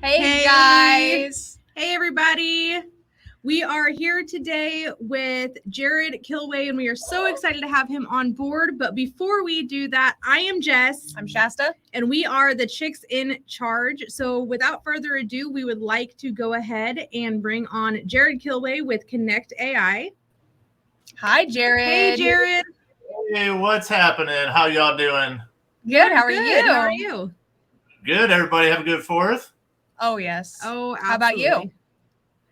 Hey guys. Hey everybody. We are here today with Jarrod Kilway, and we are so excited to have him on board. But before we do that, I am Jess. I'm Shasta. And we are the chicks in charge. So without further ado, we would like to go ahead and bring on Jarrod Kilway with Connect AI. Hi, Jarrod. Hey, Jarrod. Hey, what's happening? How y'all doing? Good. How are you? How are you? Good. Everybody have a good 4th? Oh, yes. Oh, absolutely. How about you?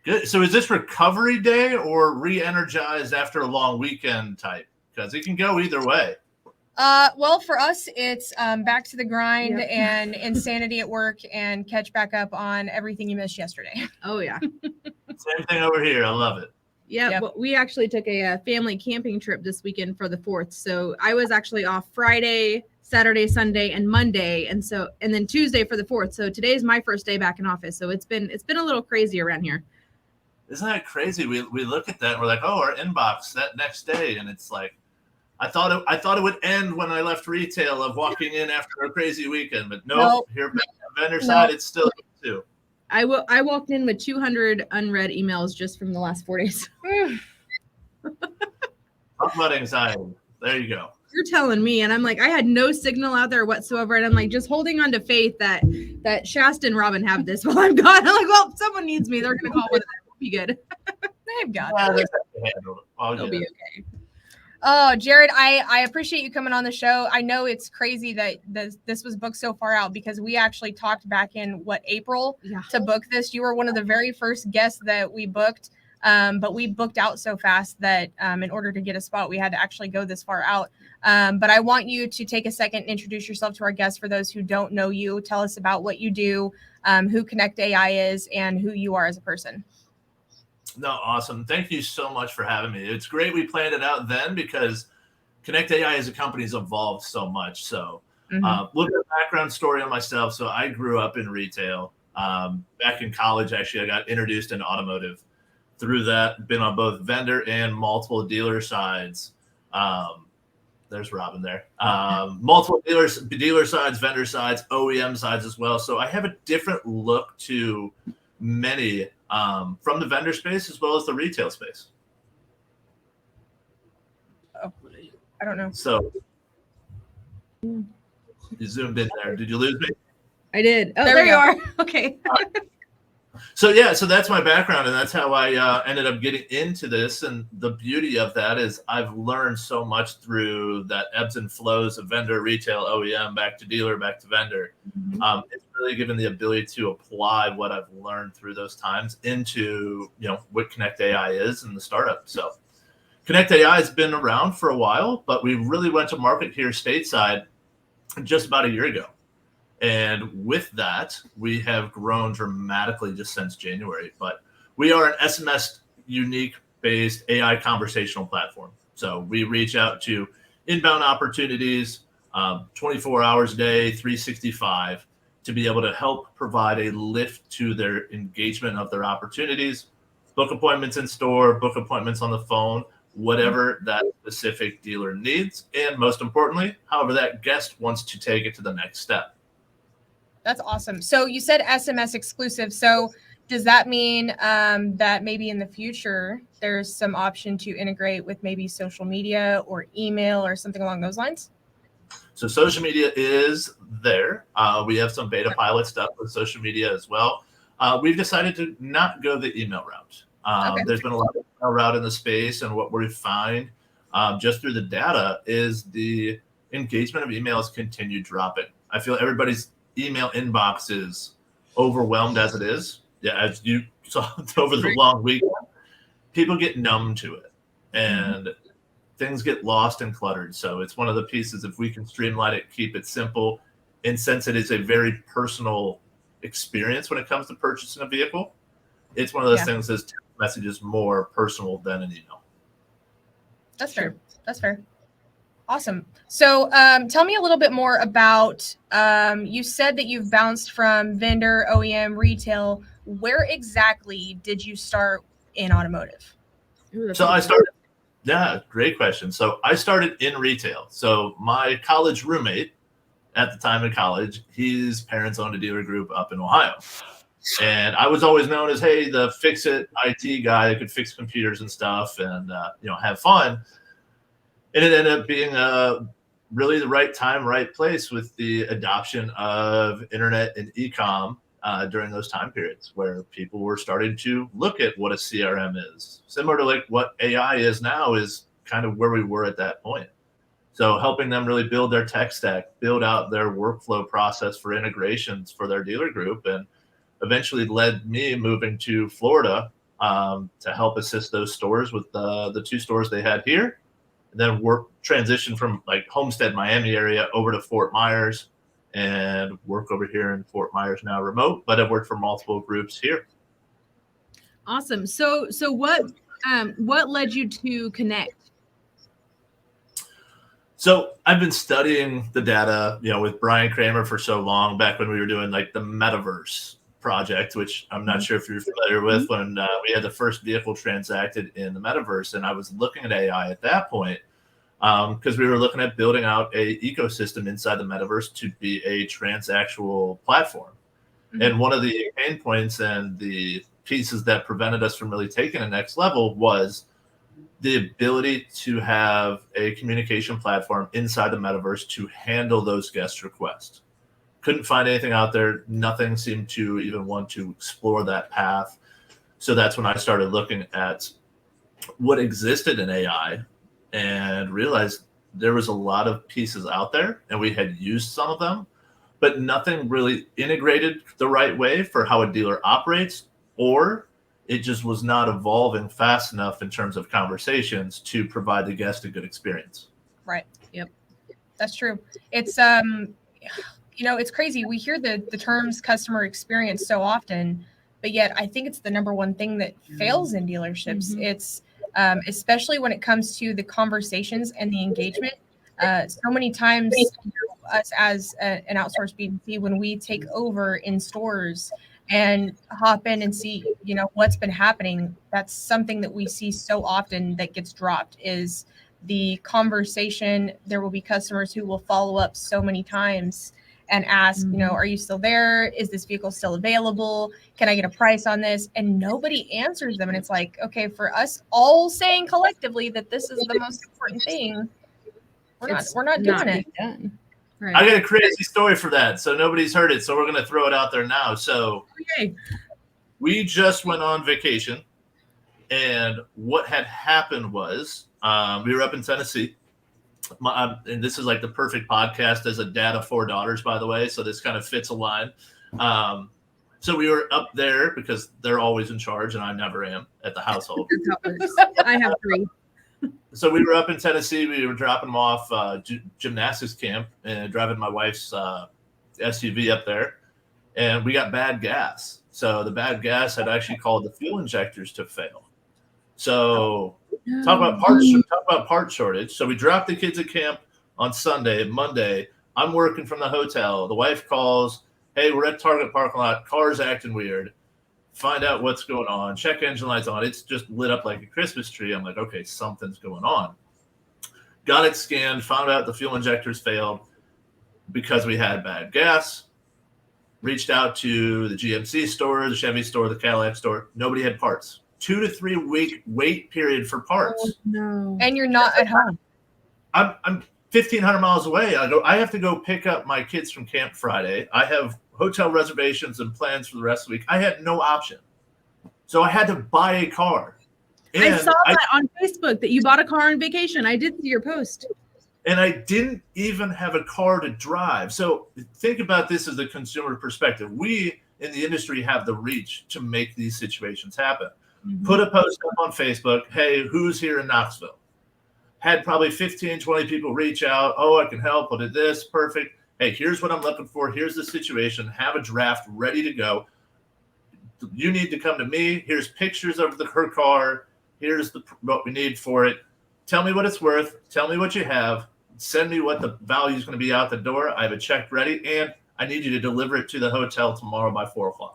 Good. So is this recovery day or re-energized after a long weekend type? Because it can go either way. Well, for us, it's back to the grind and insanity at work and catch back up on everything you missed yesterday. Oh, yeah. Same thing over here. I love it. Yeah, well, we actually took a family camping trip this weekend for the 4th. So I was actually off Friday, Saturday, Sunday, and Monday, and then Tuesday for the 4th. So today's my first day back in office. So it's been a little crazy around here. Isn't that crazy? We look at that and we're like, oh, our inbox that next day, and it's like, I thought it would end when I left retail of walking in after a crazy weekend, but nope. Here on the vendor side, it's still too. I walked in with 200 unread emails just from the last 4 days. Talk about anxiety. There you go. You're telling me, and I'm like, I had no signal out there whatsoever, and I'm like, just holding on to faith that Shasta and Robin have this while I'm gone. I'm like, well, someone needs me. They're gonna call with it. We'll be good. They've got it. They'll be okay. Oh, Jarrod, I appreciate you coming on the show. I know it's crazy that this was booked so far out because we actually talked back in April to book this. You were one of the very first guests that we booked, but we booked out so fast that in order to get a spot, we had to actually go this far out. But I want you to take a second and introduce yourself to our guests for those who don't know you. Tell us about what you do, who Connect AI is, and who you are as a person. No, awesome. Thank you so much for having me. It's great we planned it out then because Connect AI as a company has evolved so much. So a little bit of background story on myself. So I grew up in retail. Back in college, actually, I got introduced into automotive. Through that, been on both vendor and multiple dealer sides. There's Robin there. Multiple dealer sides, vendor sides, OEM sides as well. So I have a different look to many from the vendor space as well as the retail space. Oh, I don't know. So you zoomed in there. Did you lose me? I did. Oh, there you are. Okay. So that's my background, and that's how I ended up getting into this. And the beauty of that is I've learned so much through that ebbs and flows of vendor, retail, OEM, back to dealer, back to vendor. It's really given the ability to apply what I've learned through those times into what Connect AI is and the startup. So Connect AI has been around for a while, but we really went to market here stateside just about a year ago. And with that, we have grown dramatically just since January. But we are an SMS unique-based AI conversational platform. So we reach out to inbound opportunities 24 hours a day, 365, to be able to help provide a lift to their engagement of their opportunities, book appointments in store, book appointments on the phone, whatever that specific dealer needs. And most importantly, however that guest wants to take it to the next step. That's awesome. So you said SMS exclusive. So does that mean that maybe in the future there's some option to integrate with maybe social media or email or something along those lines? So social media is there. We have some beta pilot stuff with social media as well. We've decided to not go the email route. There's been a lot of email route in the space, and what we find just through the data is the engagement of emails continue dropping. I feel everybody's email inbox is overwhelmed as it is. Yeah, as you saw over the long weekend, people get numb to it and things get lost and cluttered. So it's one of the pieces, if we can streamline it, keep it simple, and since it is a very personal experience when it comes to purchasing a vehicle, it's one of those things that's messages more personal than an email. That's fair. That's fair. Awesome. So tell me a little bit more about, you said that you've bounced from vendor, OEM, retail. Where exactly did you start in automotive? So I started, great question. So I started in retail. So my college roommate at the time in college, his parents owned a dealer group up in Ohio. And I was always known as, hey, the fix-it IT guy that could fix computers and stuff and, have fun. And it ended up being really the right time, right place with the adoption of internet and e-com during those time periods where people were starting to look at what a CRM is. Similar to like what AI is now is kind of where we were at that point. So helping them really build their tech stack, build out their workflow process for integrations for their dealer group, and eventually led me moving to Florida to help assist those stores with the 2 stores they had here. And then transition from like Homestead, Miami area over to Fort Myers and work over here in Fort Myers now remote, but I've worked for multiple groups here. Awesome. So what led you to Connect? So I've been studying the data, with Brian Kramer for so long, back when we were doing like the metaverse project, which I'm not sure if you're familiar with, when we had the first vehicle transacted in the metaverse. And I was looking at AI at that point because we were looking at building out a ecosystem inside the metaverse to be a transactional platform. Mm-hmm. And one of the pain points and the pieces that prevented us from really taking the next level was the ability to have a communication platform inside the metaverse to handle those guest requests. Couldn't find anything out there. Nothing seemed to even want to explore that path. So that's when I started looking at what existed in AI and realized there was a lot of pieces out there and we had used some of them, but nothing really integrated the right way for how a dealer operates, or it just was not evolving fast enough in terms of conversations to provide the guest a good experience. Right. Yep. That's true. It's, it's crazy. We hear the terms customer experience so often, but yet I think it's the number one thing that fails in dealerships. Mm-hmm. It's especially when it comes to the conversations and the engagement. So many times us as an outsourced BDC, when we take over in stores and hop in and see, what's been happening, that's something that we see so often that gets dropped is the conversation. There will be customers who will follow up so many times and ask, are you still there? Is this vehicle still available? Can I get a price on this? And nobody answers them. And it's like, okay, for us all saying collectively that this is the most important thing, we're not doing it. Done. Right. I got a crazy story for that. So nobody's heard it. So we're going to throw it out there now. So we just went on vacation. And what had happened was we were up in Tennessee. And this is like the perfect podcast as a dad of 4 daughters, by the way. So this kind of fits a line. So we were up there because they're always in charge and I never am at the household. I have 3. So we were up in Tennessee. We were dropping them off gymnastics camp and driving my wife's SUV up there. And we got bad gas. So the bad gas had actually called the fuel injectors to fail. So talk about part shortage. So we dropped the kids at camp on Sunday. Monday, I'm working from the hotel. The wife calls, hey, we're at Target parking lot. Car's acting weird. Find out what's going on. Check engine lights on. It's just lit up like a Christmas tree. I'm like, okay, something's going on. Got it scanned. Found out the fuel injectors failed because we had bad gas. Reached out to the GMC store, the Chevy store, the Cadillac store. Nobody had parts. 2 to 3 week wait period for parts. Oh, no. And you're not at home. I'm 1,500 miles away. I have to go pick up my kids from camp Friday. I have hotel reservations and plans for the rest of the week. I had no option. So I had to buy a car. And I saw that on Facebook that you bought a car on vacation. I did see your post. And I didn't even have a car to drive. So think about this as a consumer perspective. We in the industry have the reach to make these situations happen. Mm-hmm. Put a post up on Facebook. Hey, who's here in Knoxville? Had probably 15, 20 people reach out. Oh, I can help. I did this. Perfect. Hey, here's what I'm looking for. Here's the situation. Have a draft ready to go. You need to come to me. Here's pictures of her car. Here's what we need for it. Tell me what it's worth. Tell me what you have. Send me what the value is going to be out the door. I have a check ready, and I need you to deliver it to the hotel tomorrow by 4:00.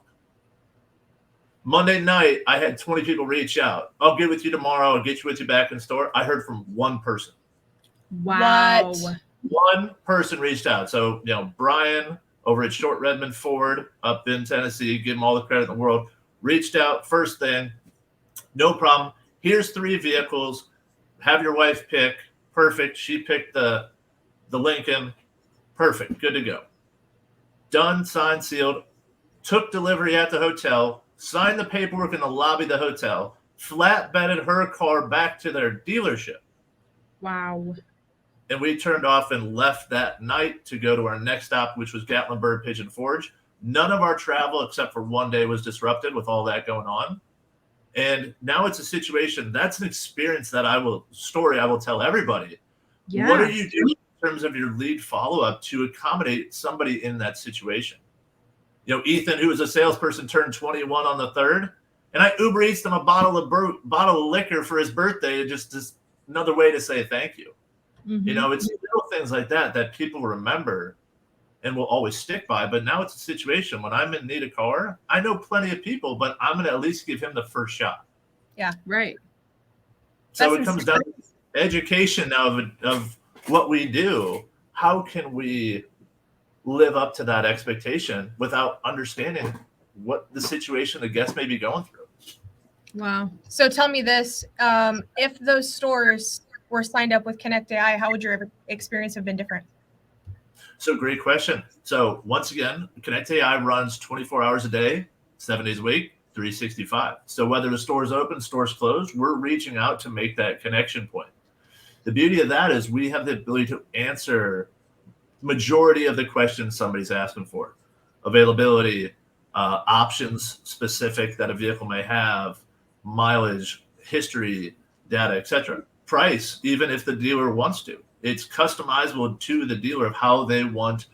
Monday night, I had 20 people reach out. I'll get with you tomorrow. I'll get you with you back in store. I heard from one person. Wow. What? One person reached out. So, Brian, over at Short Redmond Ford up in Tennessee. Give them all the credit in the world. Reached out first thing, no problem. Here's 3 vehicles. Have your wife pick. Perfect. She picked the Lincoln. Perfect. Good to go. Done, signed, sealed. Took delivery at the hotel. Signed the paperwork in the lobby of the hotel. Flatbedded her car back to their dealership. Wow. And we turned off and left that night to go to our next stop, which was Gatlinburg Pigeon Forge. None of our travel, except for one day, was disrupted with all that going on. And now it's a situation, that's an experience that I will tell everybody. Yeah. What are you doing in terms of your lead follow-up to accommodate somebody in that situation? You know, Ethan, who was a salesperson, turned 21 on the 3rd, and I Uber Eats him a bottle of liquor for his birthday, just another way to say thank you. Mm-hmm. You know, it's little things like that people remember and will always stick by. But now it's a situation when I'm in need of car, I know plenty of people, but I'm going to at least give him the first shot. Yeah. Right. So it comes down to education now of what we do. How can we live up to that expectation without understanding what the situation the guest may be going through? Wow. So tell me this, if those stores were signed up with Connect AI, how would your experience have been different? So great question. So once again, Connect AI runs 24 hours a day, 7 days a week, 365. So whether the store's open, store's closed, we're reaching out to make that connection point. The beauty of that is we have the ability to answer majority of the questions somebody's asking for. Availability, options specific that a vehicle may have, mileage, history, data, etc. Price, even if the dealer wants to. It's customizable to the dealer of how they want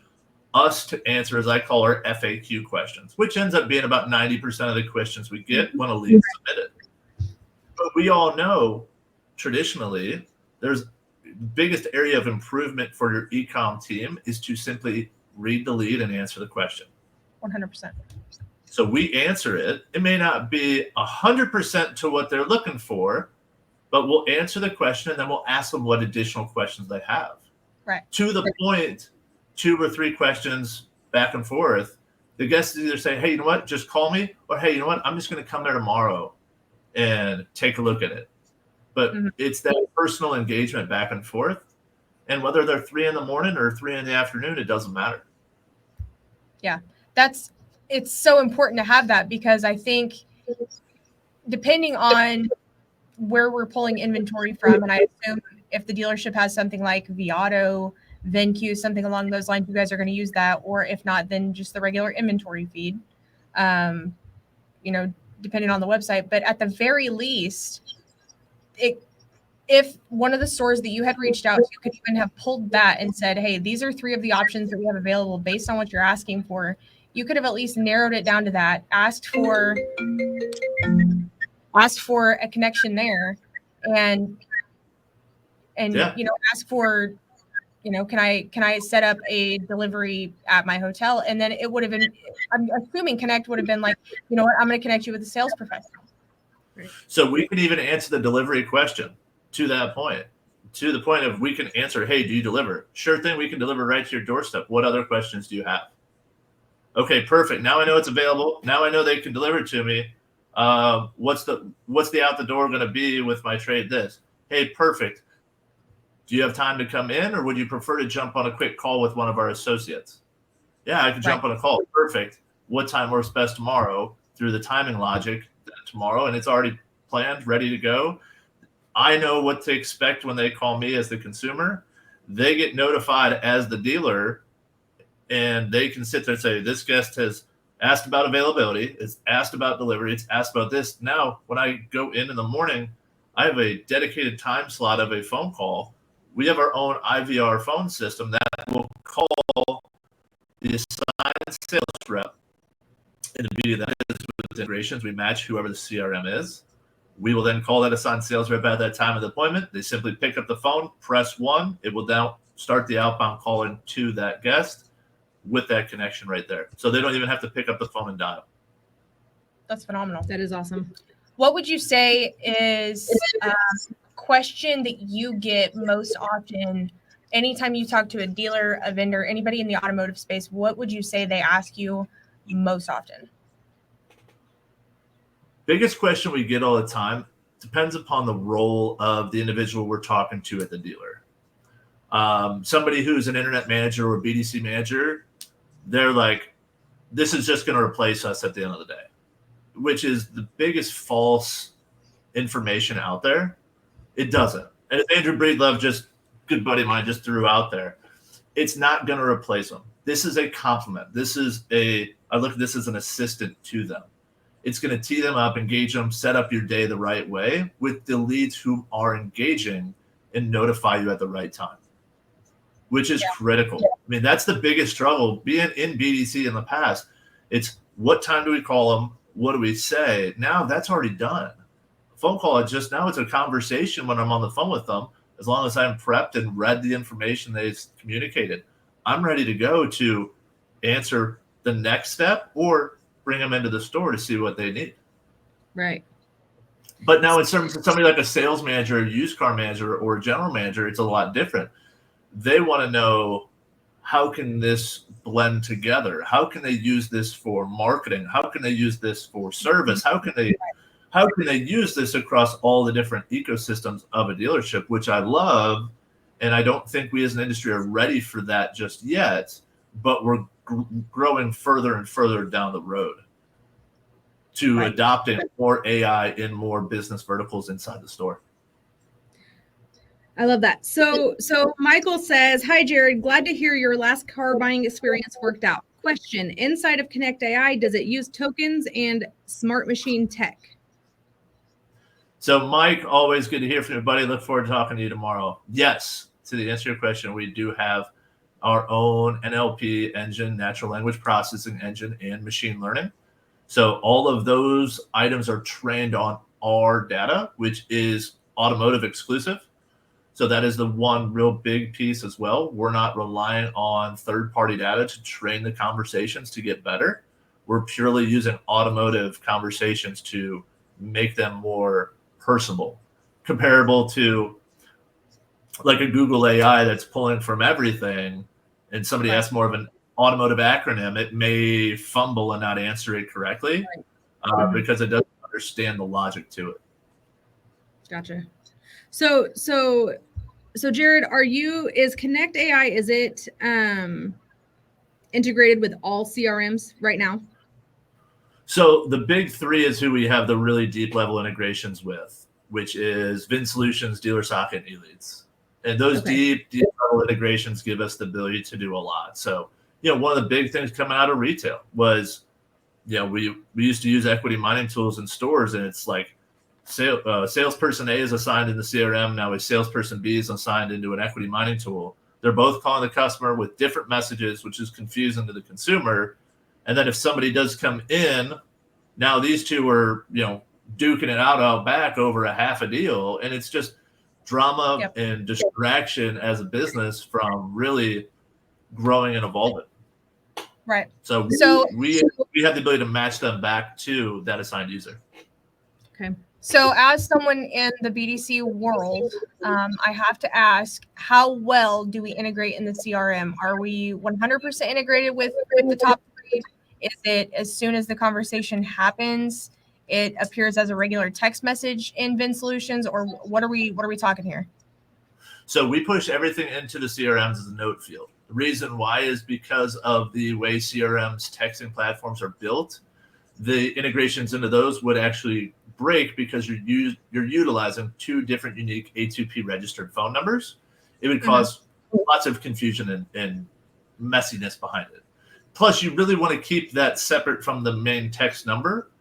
us to answer, as I call our FAQ questions, which ends up being about 90% of the questions we get when a lead is submitted. But we all know traditionally there's the biggest area of improvement for your e-com team is to simply read the lead and answer the question. 100%. So we answer it. It may not be 100% to what they're looking for, but we'll answer the question and then we'll ask them what additional questions they have. Right. To the point, 2 or 3 questions back and forth, the guests either say, hey, you know what, just call me, or hey, you know what, I'm just going to come there tomorrow and take a look at it. But it's that personal engagement back and forth. And whether they're 3 in the morning or 3 in the afternoon, it doesn't matter. Yeah, it's so important to have that, because I think depending on where we're pulling inventory from, and I assume if the dealership has something like Viato, VenQ, something along those lines, you guys are going to use that, or if not, then just the regular inventory feed, you know, depending on the website. But at the very least, if one of the stores that you had reached out to could even have pulled that and said, hey, these are 3 of the options that we have available based on what you're asking for, you could have at least narrowed it down to that, asked for a connection there, and Yeah. you know, ask for, you know, can I set up a delivery at my hotel? And then it would have been, I'm assuming Connect would have been like, you know what, I'm going to connect you with a sales professional. Right. So we can even answer the delivery question to that point, to the point of we can answer, hey, do you deliver? Sure thing, we can deliver right to your doorstep. What other questions do you have? Okay, perfect. Now I know it's available. Now I know they can deliver it to me. What's the out the door going to be with my trade this? Hey, perfect. Do you have time to come in, or would you prefer to jump on a quick call with one of our associates? Yeah, I can jump on a call. Perfect. What time works best tomorrow? Through the timing logic tomorrow, and it's already planned, ready to go. I know what to expect when they call me as the consumer. They get notified as the dealer, and they can sit there and say, this guest has asked about availability, it's asked about delivery, it's asked about this. Now, when I go in the morning, I have a dedicated time slot of a phone call. We have our own IVR phone system that will call the assigned sales rep. And the beauty of that is with integrations, we match whoever the CRM is. We will then call that assigned sales rep at that time of the appointment. They simply pick up the phone, press 1. It will now start the outbound calling to that guest with that connection right there. So they don't even have to pick up the phone and dial. That's phenomenal. That is awesome. What would you say is a question that you get most often anytime you talk to a dealer, a vendor, anybody in the automotive space, what would you say they ask you most often? Biggest question we get all the time depends upon the role of the individual we're talking to at the dealer. Somebody who's an internet manager or BDC manager, they're like, this is just going to replace us at the end of the day, which is the biggest false information out there. It doesn't. And Andrew Breedlove, just good buddy of mine, just threw out there, it's not going to replace them. This is a compliment. I look at this as an assistant to them. It's going to tee them up, engage them, set up your day the right way with the leads who are engaging and notify you at the right time, which is critical. I mean, that's the biggest struggle being in BDC in the past. It's what time do we call them? What do we say? Now that's already done. Phone call, now it's a conversation when I'm on the phone with them. As long as I'm prepped and read the information they've communicated, I'm ready to go to answer the next step or bring them into the store to see what they need. Right. But now it's somebody like a sales manager, a used car manager, or a general manager, it's a lot different. They want to know, how can this blend together? How can they use this for marketing? How can they use this for service? How can they use this across all the different ecosystems of a dealership, which I love. And I don't think we as an industry are ready for that just yet, but we're growing further and further down the road to adopting more AI in more business verticals inside the store. I love that. So Michael says, hi, Jarrod, glad to hear your last car buying experience worked out. Question, inside of Connect AI, does it use tokens and smart machine tech? So Mike, always good to hear from you, buddy. Look forward to talking to you tomorrow. Yes, to the answer to your question, we do have our own NLP engine, natural language processing engine, and machine learning. So all of those items are trained on our data, which is automotive exclusive. So that is the one real big piece as well. We're not relying on third-party data to train the conversations to get better. We're purely using automotive conversations to make them more personable, comparable to like a Google AI that's pulling from everything, and somebody asks more of an automotive acronym, it may fumble and not answer it correctly because it doesn't understand the logic to it. Gotcha. So Jarrod, is Connect AI, is it integrated with all CRMs right now? So the big three is who we have the really deep level integrations with, which is Vin Solutions, Dealer Socket, and eLeads. And those deep level integrations give us the ability to do a lot. So, one of the big things coming out of retail was, we used to use equity mining tools in stores, and it's like salesperson A is assigned in the CRM. Now a salesperson B is assigned into an equity mining tool. They're both calling the customer with different messages, which is confusing to the consumer. And then if somebody does come in, now these two are, duking it out back over a half a deal. And it's just drama and distraction as a business from really growing and evolving. Right. So we have the ability to match them back to that assigned user. Okay. So as someone in the BDC world, I have to ask, how well do we integrate in the CRM? Are we 100% integrated with the top three? Is it as soon as the conversation happens, it appears as a regular text message in Vin Solutions, or what are we talking here? So we push everything into the CRMs as a note field. The reason why is because of the way CRMs texting platforms are built. The integrations into those would actually break because you're utilizing two different unique A2P registered phone numbers. It would cause lots of confusion and messiness behind it. Plus, you really want to keep that separate from the main text number.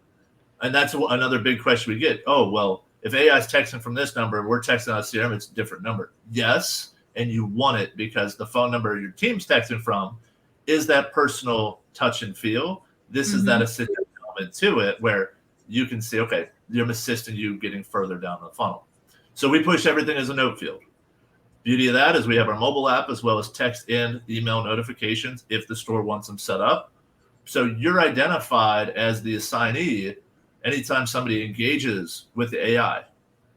And that's another big question we get. Oh, well, if AI is texting from this number and we're texting on a CRM, it's a different number. Yes, and you want it because the phone number your team's texting from is that personal touch and feel. This is that assistant element to it where you can see, okay, I'm assisting you getting further down the funnel. So we push everything as a note field. Beauty of that is we have our mobile app as well as text and email notifications if the store wants them set up. So you're identified as the assignee anytime somebody engages with the AI,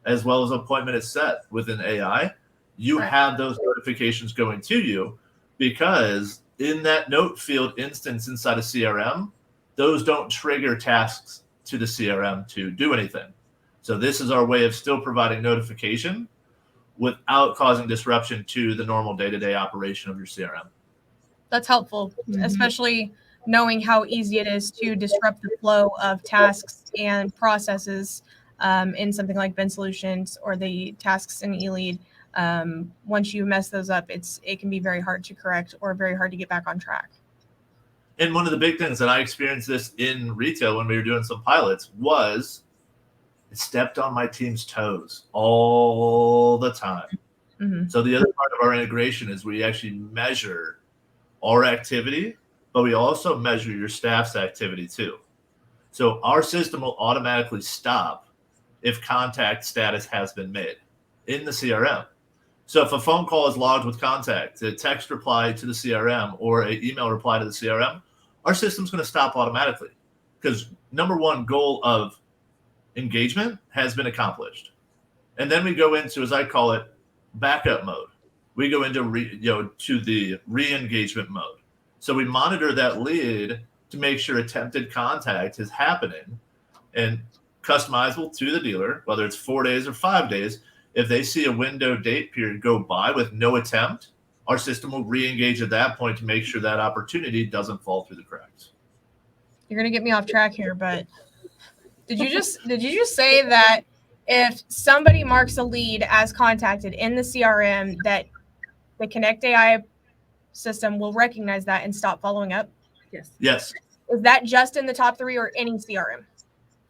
as well as an appointment is set with an AI. you have those notifications going to you, because in that note field instance inside of CRM, those don't trigger tasks to the CRM to do anything. So this is our way of still providing notification without causing disruption to the normal day-to-day operation of your CRM. That's helpful, especially knowing how easy it is to disrupt the flow of tasks and processes in something like Ben Solutions or the tasks in eLead. Once you mess those up, it can be very hard to correct or very hard to get back on track. And one of the big things that I experienced this in retail when we were doing some pilots was it stepped on my team's toes all the time. So the other part of our integration is we actually measure our activity, but we also measure your staff's activity too. So our system will automatically stop if contact status has been made in the CRM. So if a phone call is logged with contact, a text reply to the CRM, or an email reply to the CRM, our system's going to stop automatically, because number one goal of engagement has been accomplished. And then we go into, as I call it, backup mode. We go into to the re-engagement mode. So we monitor that lead to make sure attempted contact is happening and customizable to the dealer, whether it's 4 days or 5 days. If they see a window date period go by with no attempt, our system will re-engage at that point to make sure that opportunity doesn't fall through the cracks. You're going to get me off track here, but did you just say that if somebody marks a lead as contacted in the CRM, that the Connect AI system will recognize that and stop following up? Yes. Is that just in the top 3 or any CRM?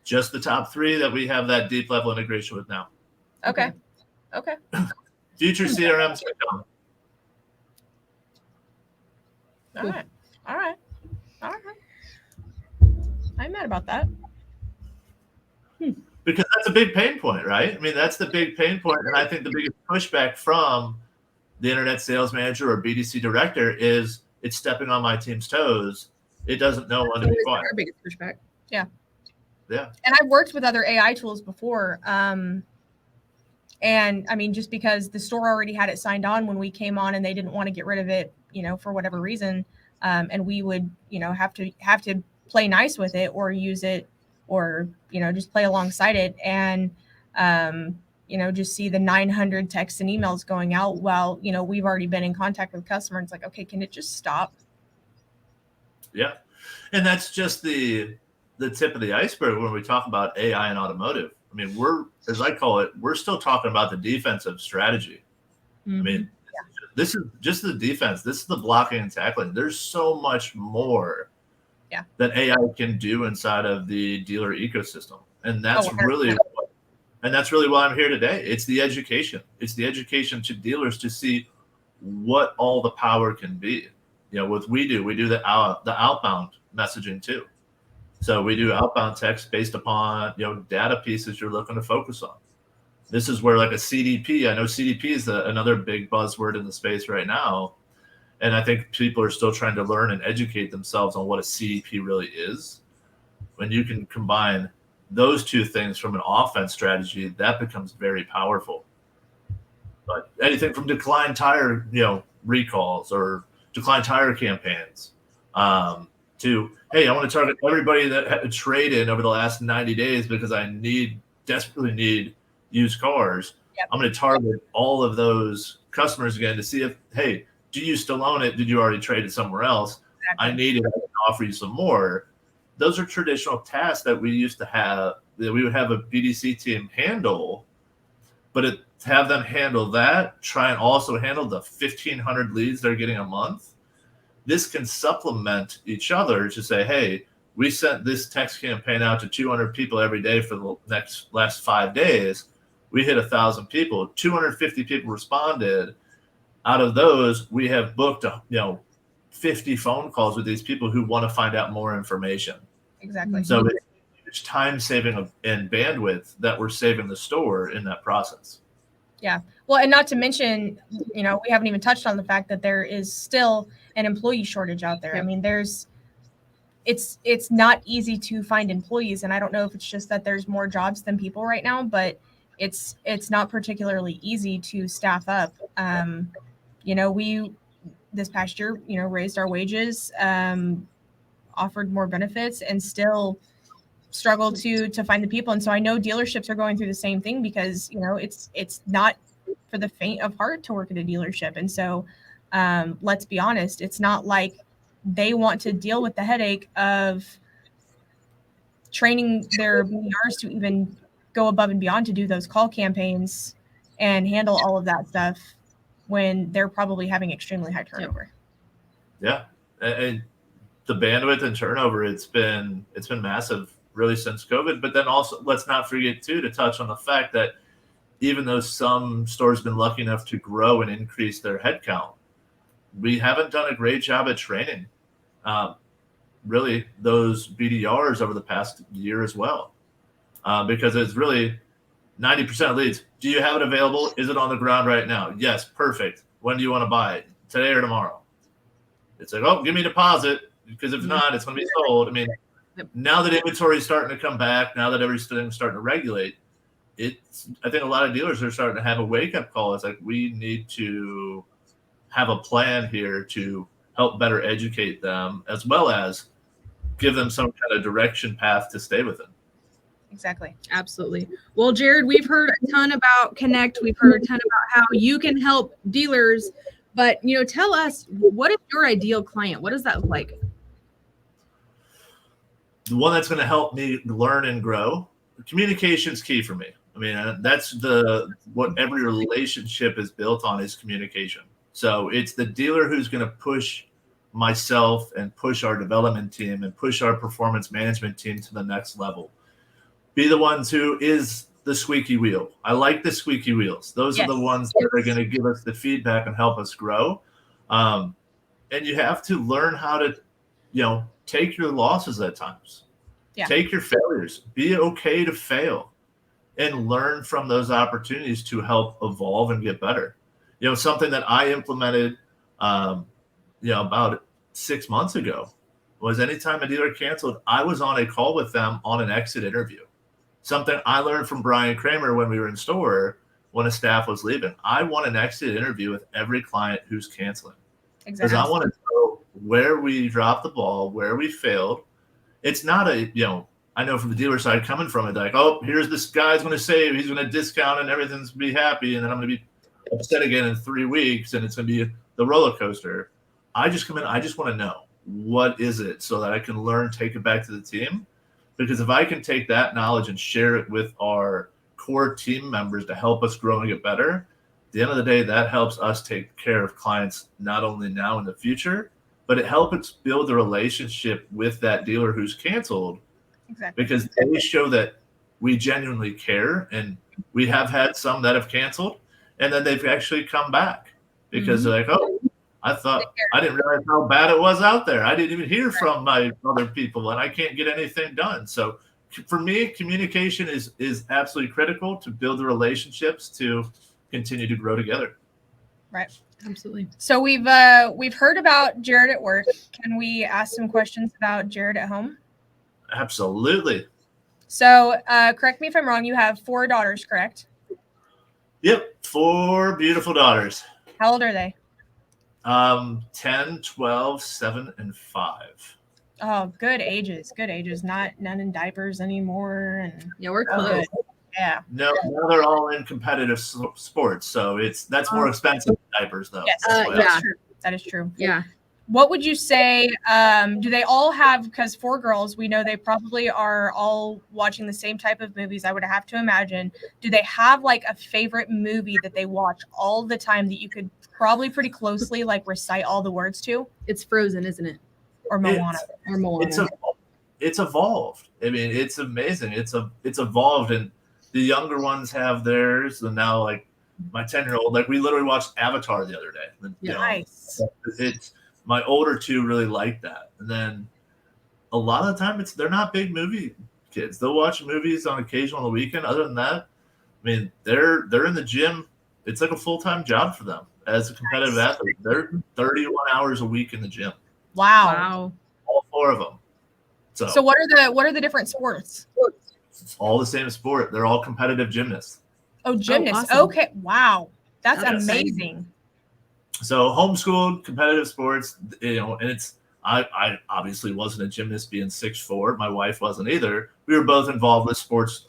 Just the top 3 that we have that deep level integration with now. Okay. Future CRMs to come. All right. I'm mad about that. Because that's a big pain point, right? I mean, that's the big pain point. And I think the biggest pushback from the internet sales manager or BDC director is it's stepping on my team's toes. It doesn't know when to be quiet. Our biggest pushback. Yeah. And I've worked with other AI tools before. And I mean, just because the store already had it signed on when we came on and they didn't want to get rid of it, for whatever reason. And we would, have to play nice with it or use it or, just play alongside it. And, just see the 900 texts and emails going out while, we've already been in contact with the customer. It's like, okay, can it just stop? Yeah. And that's just the tip of the iceberg when we talk about AI and automotive. I mean, as I call it, we're still talking about the defensive strategy. I mean, this is just the defense. This is the blocking and tackling. There's so much more that AI can do inside of the dealer ecosystem. And that's really why I'm here today. It's the education. It's the education to dealers to see what all the power can be. What we do the outbound messaging too. So we do outbound text based upon, data pieces you're looking to focus on. This is where like a CDP, I know CDP is another big buzzword in the space right now. And I think people are still trying to learn and educate themselves on what a CDP really is. When you can combine those two things from an offense strategy, that becomes very powerful. But anything from declined tire, recalls or declined tire campaigns, to, hey, I want to target everybody that had a trade-in over the last 90 days because I desperately need used cars. Yep. I'm going to target all of those customers again to see if, hey, do you still own it? Did you already trade it somewhere else? Exactly. I need it. I can offer you some more. Those are traditional tasks that we used to have, that we would have a BDC team handle, but to have them handle that, try and also handle the 1,500 leads they're getting a month. This can supplement each other to say, hey, we sent this text campaign out to 200 people every day for the last 5 days. We hit 1,000 people. 250 people responded. Out of those, we have booked 50 phone calls with these people who want to find out more information. Exactly. So it's time saving and bandwidth that we're saving the store in that process. Yeah. Well, and not to mention, we haven't even touched on the fact that there is still an employee shortage out there. Yeah. I mean, it's not easy to find employees. And I don't know if it's just that there's more jobs than people right now, but it's not particularly easy to staff up. We this past year, raised our wages, offered more benefits, and still struggled to find the people. And so I know dealerships are going through the same thing because it's not for the faint of heart to work at a dealership. And so let's be honest, it's not like they want to deal with the headache of training their BDRs to even go above and beyond to do those call campaigns and handle all of that stuff when they're probably having extremely high turnover. Yeah. And the bandwidth and turnover, it's been massive really since COVID. But then also, let's not forget too, to touch on the fact that even though some stores have been lucky enough to grow and increase their headcount, we haven't done a great job at training really those BDRs over the past year as well, because it's really 90% of leads. Do you have it available? Is it on the ground right now? Yes, perfect. When do you want to buy it? Today or tomorrow? It's like, oh, give me a deposit, because if not, it's going to be sold. I mean, now that inventory is starting to come back, now that everything's starting to regulate, I think a lot of dealers are starting to have a wake-up call. It's like, we need to have a plan here to help better educate them, as well as give them some kind of direction path to stay within. Exactly. Absolutely. Well, Jarrod, we've heard a ton about Connect. We've heard a ton about how you can help dealers, but tell us, what is your ideal client? What does that look like? The one that's going to help me learn and grow. Communication is key for me. I mean, that's what every relationship is built on, is communication. So it's the dealer who's going to push myself and push our development team and push our performance management team to the next level. Be the ones who is the squeaky wheel. I like the squeaky wheels. Those are the ones that are going to give us the feedback and help us grow. And you have to learn how to, take your losses at times. Yeah. Take your failures. Be okay to fail and learn from those opportunities to help evolve and get better. Something that I implemented, about 6 months ago was anytime a dealer canceled, I was on a call with them on an exit interview. Something I learned from Brian Kramer when we were in store when a staff was leaving. I want an exit interview with every client who's canceling. Exactly. Because I want to know where we dropped the ball, where we failed. It's not I know from the dealer side coming from it, like, oh, here's this guy's going to save, he's going to discount and everything's going to be happy. And then I'm going to be upset again in 3 weeks and it's going to be the roller coaster. I just come in, I just want to know, what is it, so that I can learn, take it back to the team. Because if I can take that knowledge and share it with our core team members to help us grow and get better, at the end of the day, that helps us take care of clients not only now and in the future, but it helps us build the relationship with that dealer who's canceled. Exactly. Because they show that we genuinely care, and we have had some that have canceled, and then they've actually come back because they're like, oh, I didn't realize how bad it was out there. I didn't even hear from my other people, and I can't get anything done. So for me, communication is absolutely critical to build the relationships to continue to grow together. Right. Absolutely. So we've heard about Jarrod at work. Can we ask some questions about Jarrod at home? Absolutely. So correct me if I'm wrong. You have 4 daughters, correct? Yep. 4 beautiful daughters. How old are they? 10, 12, 7, and 5. Oh, good ages. Good ages. None in diapers anymore. And yeah, we're close. Yeah. No, now they're all in competitive sports, so that's more expensive than diapers, though. Yes, that's true. That is true. Yeah. What would you say? Do they all have? Because 4 girls, we know they probably are all watching the same type of movies. I would have to imagine. Do they have like a favorite movie that they watch all the time that you could probably pretty closely like recite all the words to? It's Frozen, isn't it? Or Moana. It's evolved. I mean, it's amazing. It's evolved, and the younger ones have theirs, and now like my 10-year-old, like we literally watched Avatar the other day. Nice. It's my older 2 really like that, and then a lot of the time they're not big movie kids. They'll watch movies on occasion on the weekend. Other than that, I mean, they're in the gym. It's like a full-time job for them as a competitive athlete. They're 31 hours a week in the gym. Wow. All 4 of them. So what are the different sports? It's all the same sport. They're all competitive gymnasts. Oh, gymnast. awesome. Okay. Wow. That's That's amazing. So homeschooled competitive sports, and I obviously wasn't a gymnast being 6'4". My wife wasn't either. We were both involved with sports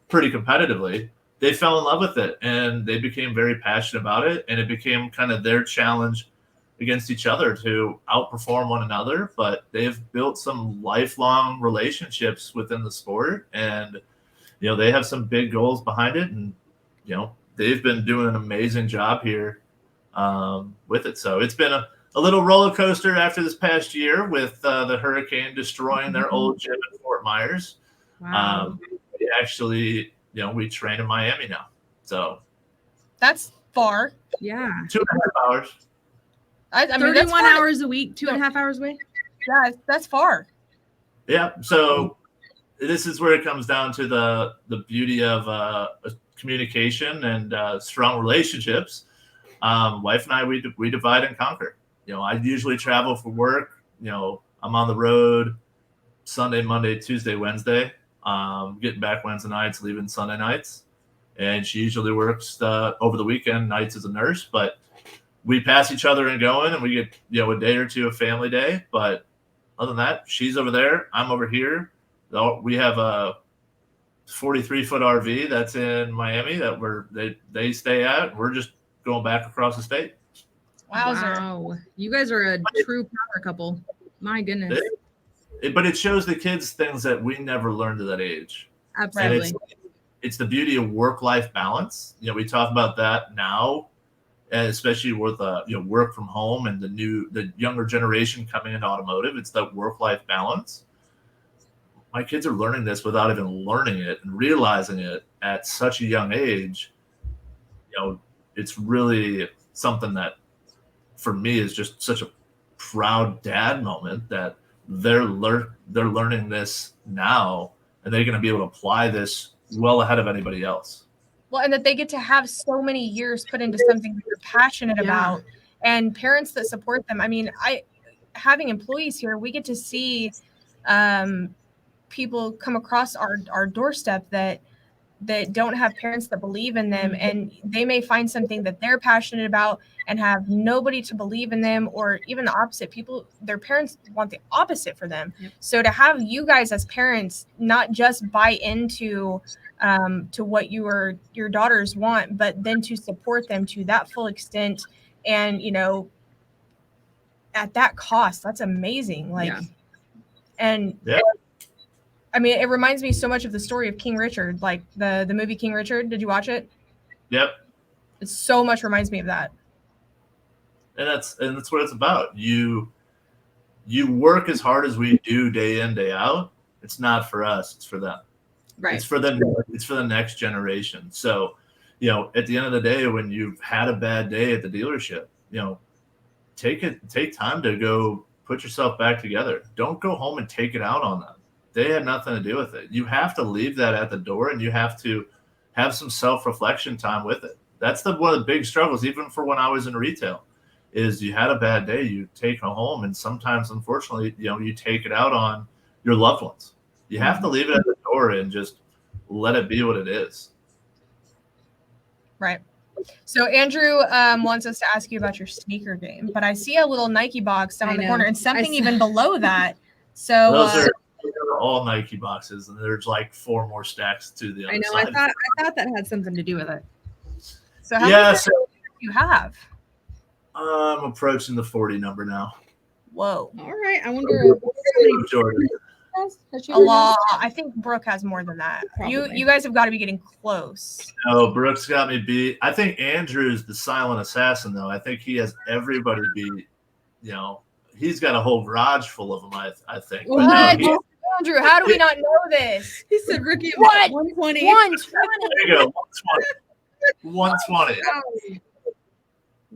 pretty competitively. They fell in love with it and they became very passionate about it. And it became kind of their challenge against each other to outperform one another. But they've built some lifelong relationships within the sport, and they have some big goals behind it. And they've been doing an amazing job here with it. So it's been a little roller coaster after this past year with the hurricane destroying their old gym in Fort Myers. Wow. We actually, we train in Miami now. So that's far. Yeah. 2.5 hours. I mean, 31 hours a week, 2.5 hours away. Yeah, that's far. Yeah. So this is where it comes down to the beauty of communication and strong relationships. Wife and I, we divide and conquer. I usually travel for work. I'm on the road Sunday, Monday, Tuesday, Wednesday. Getting back Wednesday nights, leaving Sunday nights. And she usually works over the weekend nights as a nurse. But we pass each other and going, and we get a day or two of family day. But other than that, she's over there, I'm over here. We have a 43-foot RV that's in Miami that they stay at. We're just going back across the state. Wowzer. Wow. You guys are a true power couple. My goodness. But it shows the kids things that we never learned at that age. Absolutely. And it's the beauty of work-life balance. We talk about that now, and especially with work from home and the younger generation coming into automotive. It's that work-life balance. My kids are learning this without even learning it and realizing it at such a young age. It's really something that, for me, is just such a proud dad moment that they're learning this now, and they're going to be able to apply this well ahead of anybody else. Well, and that they get to have so many years put into something that they're passionate about, and parents that support them. I mean, having employees here, we get to see people come across our doorstep that don't have parents that believe in them, and they may find something that they're passionate about and have nobody to believe in them, or even the opposite. Their parents want the opposite for them. Yep. So to have you guys as parents not just buy into to what your daughters want, but then to support them to that full extent, and at that cost, that's amazing. I mean, it reminds me so much of the story of King Richard, like the movie King Richard. Did you watch it? Yep. It so much reminds me of that. And that's what it's about. You work as hard as we do day in, day out. It's not for us, it's for them. Right. It's for the next generation. So, at the end of the day, when you've had a bad day at the dealership, take time to go put yourself back together. Don't go home and take it out on them. They had nothing to do with it. You have to leave that at the door, and you have to have some self-reflection time with it. That's one of the big struggles, even for when I was in retail, is you had a bad day, you take it home, and sometimes, unfortunately, you take it out on your loved ones. You have to leave it at the door and just let it be what it is. Right. So Andrew wants us to ask you about your sneaker game, but I see a little Nike box down in the corner and something even below that. So those are all Nike boxes, and there's like 4 more stacks to the other side. I thought that had something to do with it. So how many do you have? I'm approaching the 40 number now. Whoa. All right. I wonder Jordan. A lot. I think Brooke has more than that. Probably. You guys have got to be getting close. No, Brooks got me beat. I think Andrew's the silent assassin, though. I think he has everybody beat. He's got a whole garage full of them, I think. What? Andrew, how do we not know this? He said Ricky. What? 120. 120. There you go. 120.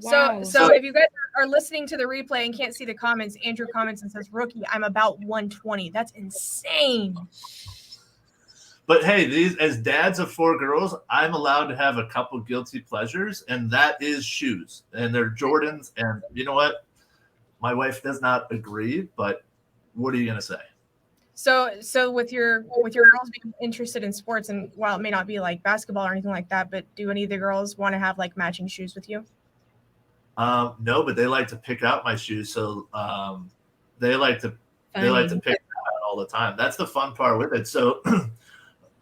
Wow. So if you guys are listening to the replay and can't see the comments, Andrew comments and says, "Rookie, I'm about 120." That's insane. But hey, as dads of 4 girls, I'm allowed to have a couple guilty pleasures, and that is shoes. And they're Jordans. And you know what? My wife does not agree, but what are you going to say? So with your girls being interested in sports, and while it may not be like basketball or anything like that, but do any of the girls want to have like matching shoes with you? No, but they like to pick out my shoes, so they like to pick out all the time. That's the fun part with it. So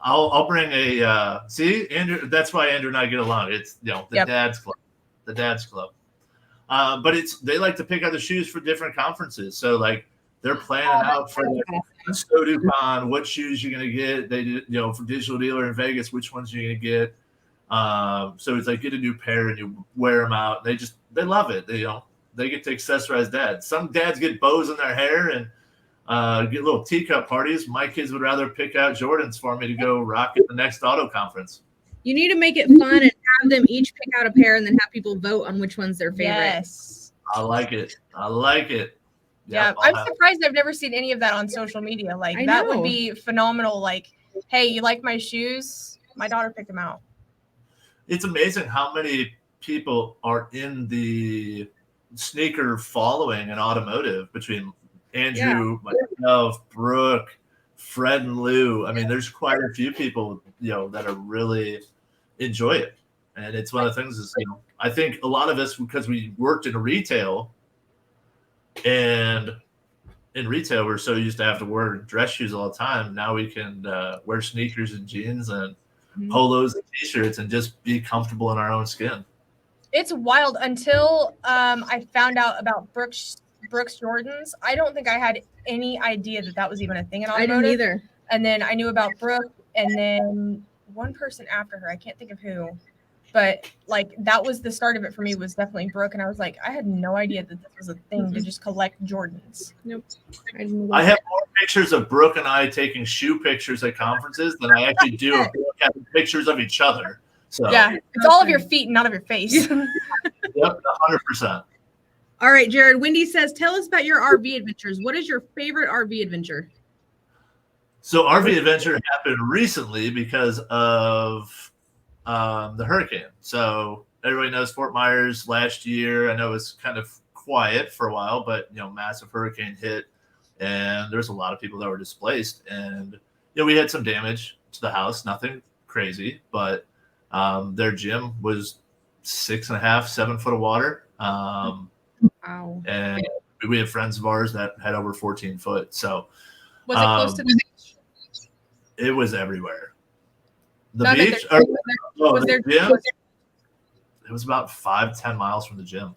I'll bring a see, Andrew. That's why Andrew and I get along. It's the dad's club, but they like to pick out the shoes for different conferences. So like they're planning out for the SoDuCon what shoes you're gonna get. They did for Digital Dealer in Vegas, which ones you're gonna get. So it's like get a new pair and you wear them out. They love it. They get to accessorize dads. Some dads get bows in their hair and get little teacup parties. My kids would rather pick out Jordans for me to go rock at the next auto conference. You need to make it fun and have them each pick out a pair and then have people vote on which one's their favorite. Yes. I like it. Yeah, I'm surprised I've never seen any of that on social media. Like that would be phenomenal. Like, hey, you like my shoes? My daughter picked them out. It's amazing how many people are in the sneaker following in automotive between Andrew, myself, Brooke, Fred, and Lou. I mean, there's quite a few people, that are really enjoy it. And it's one of the things is, I think a lot of us, because we worked in retail, and in retail, we're so used to have to wear dress shoes all the time. Now we can wear sneakers and jeans and polos and t-shirts and just be comfortable in our own skin. It's wild. Until I found out about Brooks Jordans, I don't think I had any idea that was even a thing in automotive. I didn't either. And then I knew about Brooke, and then one person after her, I can't think of who, but like that was the start of it for me, was definitely Brooke. And I was like, I had no idea that this was a thing to just collect Jordans. Nope. I have more pictures of Brooke and I taking shoe pictures at conferences than I actually do of having pictures of each other. So yeah, it's all of your feet and none of your face. Yep, 100%. All right, Jarrod. Wendy says, tell us about your RV adventures. What is your favorite RV adventure? So RV adventure happened recently because of the hurricane. So everybody knows Fort Myers last year. I know it was kind of quiet for a while, but massive hurricane hit, and there's a lot of people that were displaced. And we had some damage to the house, nothing crazy, but their gym was 6.5, 7 foot of water. Wow. And we have friends of ours that had over 14 foot. So was it close to the beach? It was everywhere. The No, beach? the gym? It was about 5-10 miles from the gym.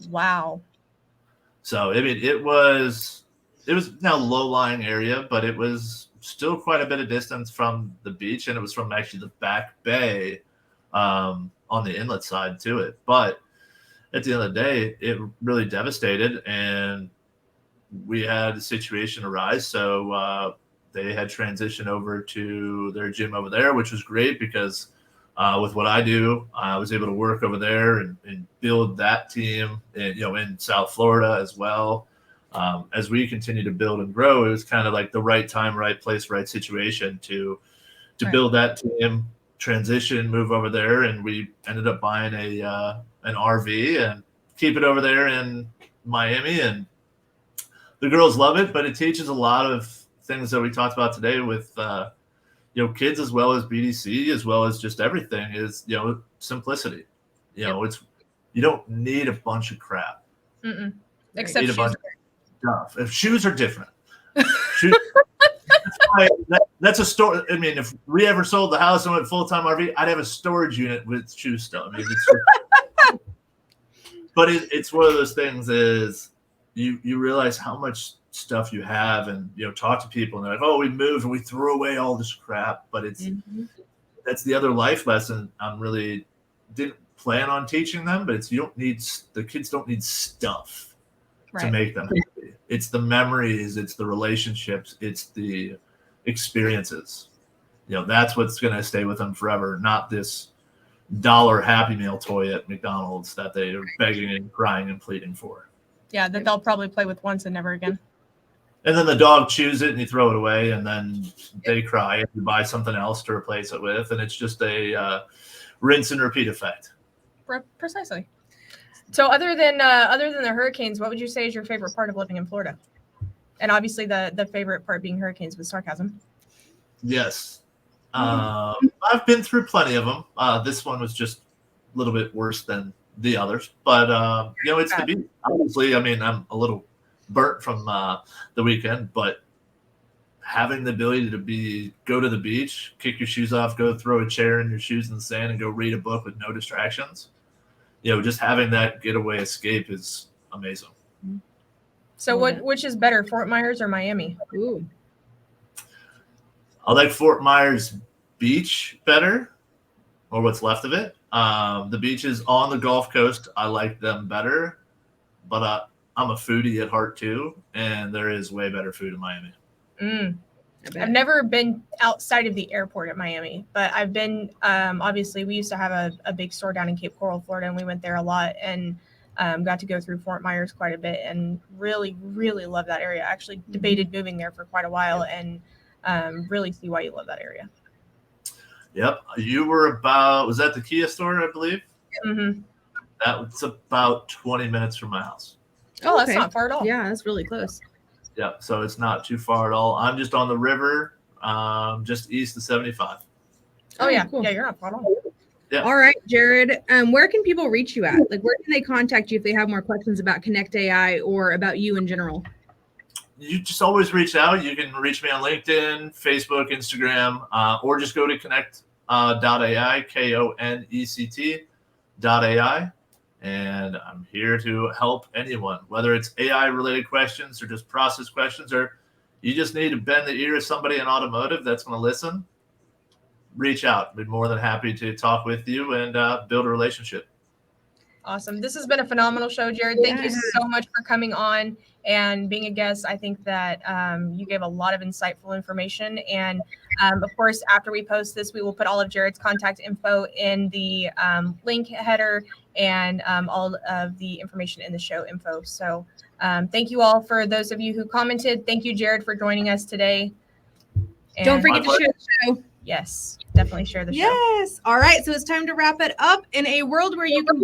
Wow. So I mean, it was now low-lying area, but it was still quite a bit of distance from the beach, and it was from actually the back bay on the inlet side to it. But at the end of the day, it really devastated, and we had a situation arise. So they had transitioned over to their gym over there, which was great because with what I do, I was able to work over there and build that team, and, in South Florida as well. As we continue to build and grow, it was kind of like the right time, right place, right situation to build that team, transition, move over there, and we ended up buying an RV and keep it over there in Miami. And the girls love it, but it teaches a lot of things that we talked about today with kids, as well as BDC, as well as just everything, is simplicity. It's, you don't need a bunch of crap. Except shoes. Stuff. If shoes are different. That's a store. I mean, if we ever sold the house and went full-time RV, I'd have a storage unit with shoe stuff. I mean, but it's one of those things is you realize how much stuff you have, and talk to people and they're like, oh, we moved and we threw away all this crap. But that's the other life lesson I'm really didn't plan on teaching them, but it's the kids don't need stuff to make them happy. It's the memories, it's the relationships, it's the experiences. That's what's going to stay with them forever, not this $1 Happy Meal toy at McDonald's that they are begging and crying and pleading for. Yeah, that they'll probably play with once and never again. And then the dog chews it and you throw it away, and then they cry and you buy something else to replace it with, and it's just a rinse and repeat effect. Precisely. So other than the hurricanes, what would you say is your favorite part of living in Florida? And obviously the favorite part being hurricanes with sarcasm. Yes. I've been through plenty of them. This one was just a little bit worse than the others, but it's the beach. Obviously, I mean, I'm a little burnt from the weekend, but having the ability to go to the beach, kick your shoes off, go throw a chair in your shoes in the sand, and go read a book with no distractions. Just having that getaway escape is amazing. So which is better, Fort Myers or Miami? Ooh. I like Fort Myers Beach better, or what's left of it. The beaches on the Gulf Coast, I like them better, but I'm a foodie at heart too, and there is way better food in Miami. I've never been outside of the airport at Miami, but I've been, obviously we used to have a big store down in Cape Coral, Florida, and we went there a lot and got to go through Fort Myers quite a bit and really, really love that area. I actually debated moving there for quite a while and really see why you love that area. Yep. You were was that the Kia store, I believe? Mm-hmm. That was about 20 minutes from my house. Oh, that's not far at all. Yeah, that's really close. Yeah, so it's not too far at all. I'm just on the river, just east of 75. Oh, yeah. Cool. Yeah, you're not far at all. Yeah. All right, Jarrod. Where can people reach you at? Like, where can they contact you if they have more questions about Connect AI or about you in general? You just always reach out. You can reach me on LinkedIn, Facebook, Instagram, or just go to connect.ai, KONECT.ai. And I'm here to help anyone, whether it's AI-related questions or just process questions, or you just need to bend the ear of somebody in automotive that's going to listen. Reach out. I'd be more than happy to talk with you and build a relationship. Awesome. This has been a phenomenal show, Jarrod. Thank you so much for coming on and being a guest. I think that you gave a lot of insightful information. And of course, after we post this, we will put all of Jarrod's contact info in the link header and all of the information in the show info. So thank you all for those of you who commented. Thank you, Jarrod, for joining us today. And don't forget to share the show. Yes, definitely share the show. Yes. All right. So it's time to wrap it up. In a world where you can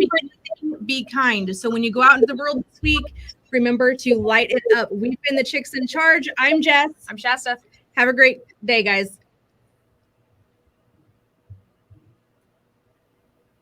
be kind. So when you go out into the world this week, remember to light it up. We've been the Chicks in Charge. I'm Jess. I'm Shasta. Have a great day, guys.